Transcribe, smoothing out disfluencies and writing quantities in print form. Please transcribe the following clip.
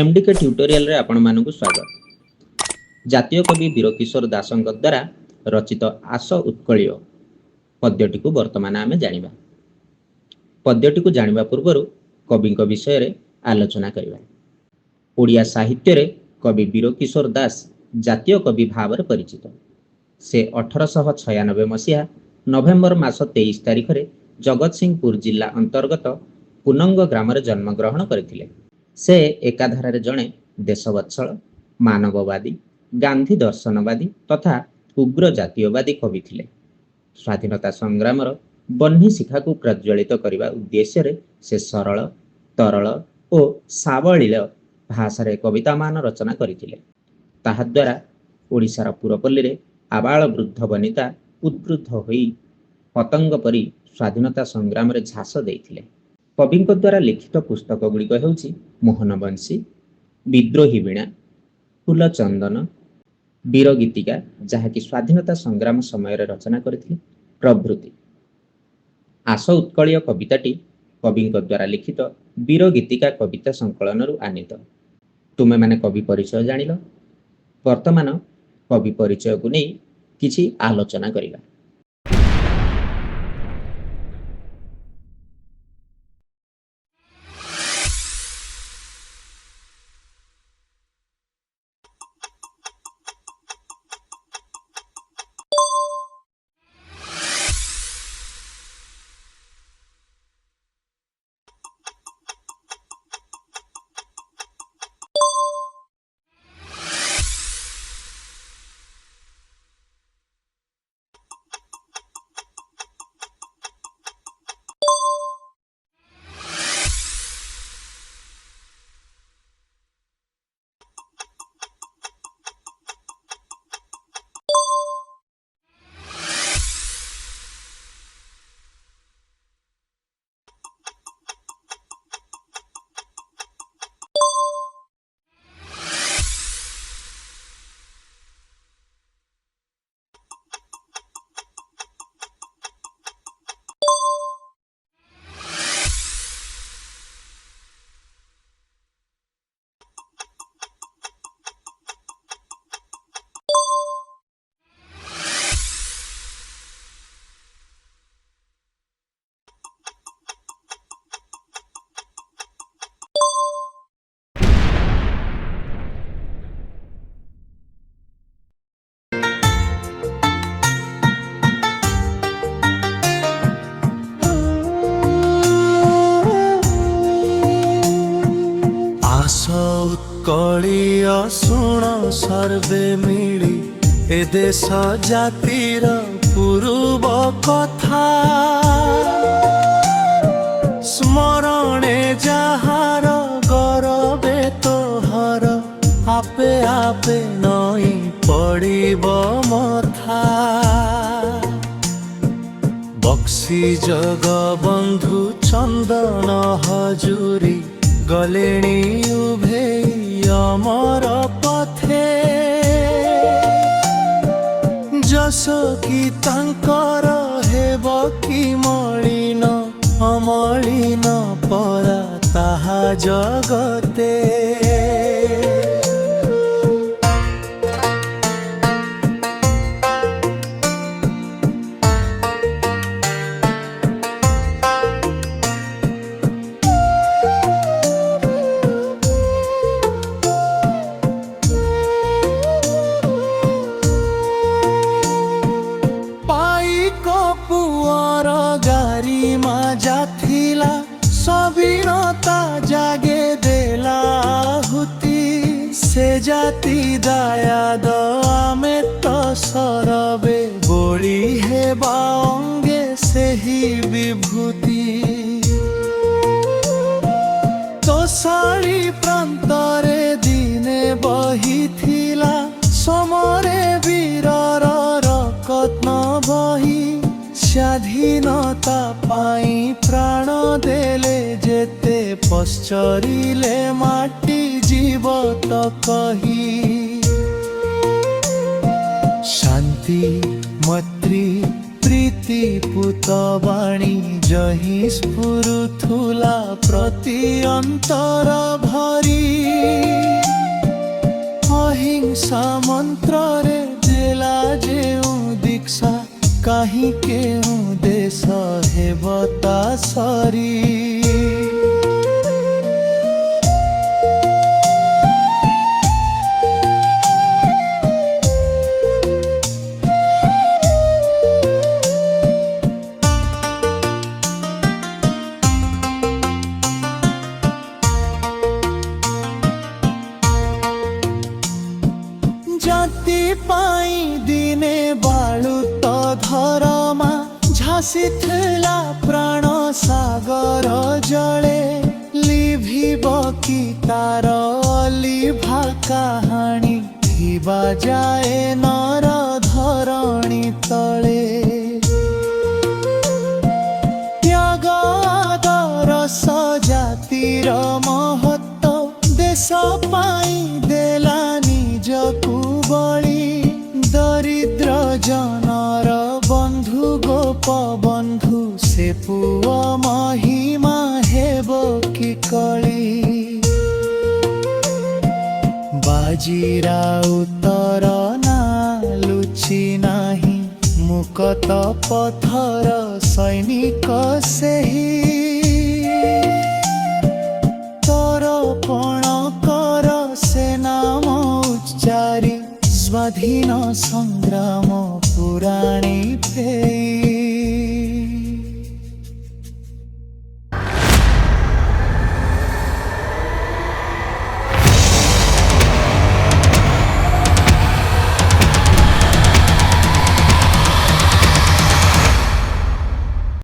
एमडीके tutorial रे आपण मानकु स्वागत। जातीय कवि वीरकिशोर दासଙ୍କ द्वारा रचित आस उत्कळीय पद्यटी को वर्तमान आमे जानिबा। पद्यटी को जानिबा पूर्वरु कविଙ୍କ विषय रे आलोचना करिबा। ओडिया साहित्य रे कवि वीरकिशोर दास जातीय कवि भाव रे परिचित। से 1896 मसिहा नवेम्बर मास 23 तारिख रे जगतसिंहपुर जिला अंतर्गत पुनंग ग्राम रे जन्म ग्रहण करथिले। से एकाधारे जणे देशवत्सल, मानववादी, गांधी दर्शनवादी तथा उग्र जातीयवादी कवि थिले। स्वाधीनता संग्रामर बन्ही शिखा को प्रज्वलित करने उद्देश्य रे से सरल, तरल और सावलील भाषा रे कविता मान रचना करथिले। ताहा द्वारा ओडिशार पुरपल्ली रे आबाल वृद्ध वनिता उद्बुद्ध होई पतंग परी स्वाधीनता संग्राम रे झास देइथिले। कविଙ୍କ द्वारा लिखित पुस्तक गुड़िक हेउछि मोहनबंशी, विद्रोही वीणा, फूलचंदन, वीर गीतिका जहाँकि स्वाधीनता संग्राम समय रचना करथिले प्रभृति। आस उत्कळीय कविताटी कविଙ୍କ द्वारा लिखित वीर गीतिका कविता संकलन आनीत। तुमे माने कवि परिचय जानिल। वर्तमान कवि परिचय को नहीं किछि आलोचना करिबा। उत्कळीय शुण सर्वे मिली ए देश जातिर पूर्व कथा स्मरणे जहार गरबे तोहर आपे आपे नई पड़िब मथा बक्सी जगबंधु चंदन हजूरी गलेणी उभे अमर पथे जस की तांकर हेब कि मलिन अमलिन परा ताहा जगते जागे देला हुती से जाति दायाद आमे तो सरबे बोली हे बांगे से ही विभूति तो साड़ी प्रांतरे दिने बही थिला समरे वीरर रकत न बही स्वाधीनता पाई प्राण देले जेते पश्चरिले माटी जीवत कही शांति मैत्री प्रीति ସ୍ମୃତିପୂତ ବାଣୀ ଯହି ସ୍ଫୁରୁଥୁଲା ପ୍ରତି ଅନ୍ତର ଭରି ଅହିଂସା ମନ୍ତ୍ରରେ ଦେଲା ଯେଉଁ ଦୀକ୍ଷା କାହିଁ କେଉଁ ଦେଶ ହେବ ତା ସରି ଜାତି ପାଇଁ ଦିନେ ବାଳୁତ ଧରମା ଝାସିଥିଲା ପ୍ରାଣ ସାଗର ଜଳେ ଲିଭିବ କି ତାର ଅଲିଭା କାହାଣୀ ଥିବା ଯାଏ ନର ଧରଣୀ ତଳେ ତ୍ୟାଗ ଆଦରସ ଜାତିର ମହତ୍ତ୍ୱ ଦେଶ ପାଇଁ ଦେଲା ନିଜକୁ ବଳି ଦରିଦ୍ର ଜନର ବନ୍ଧୁ ଗୋପବନ୍ଧୁ ସେ ପୁଅ ମହିମା ହେବ କି କଳି ବାଜି ରାଉତର ନାଁ ଲୁଚି ନାହିଁ ମୁକତ ପଥର ସୈନିକ ସେହି ତରପଣ କର ସେ ନାମ ଉଚ୍ଚାରି ସ୍ୱାଧୀନ ସଂଗ୍ରାମ ପୁରାଣୀ ଫେରି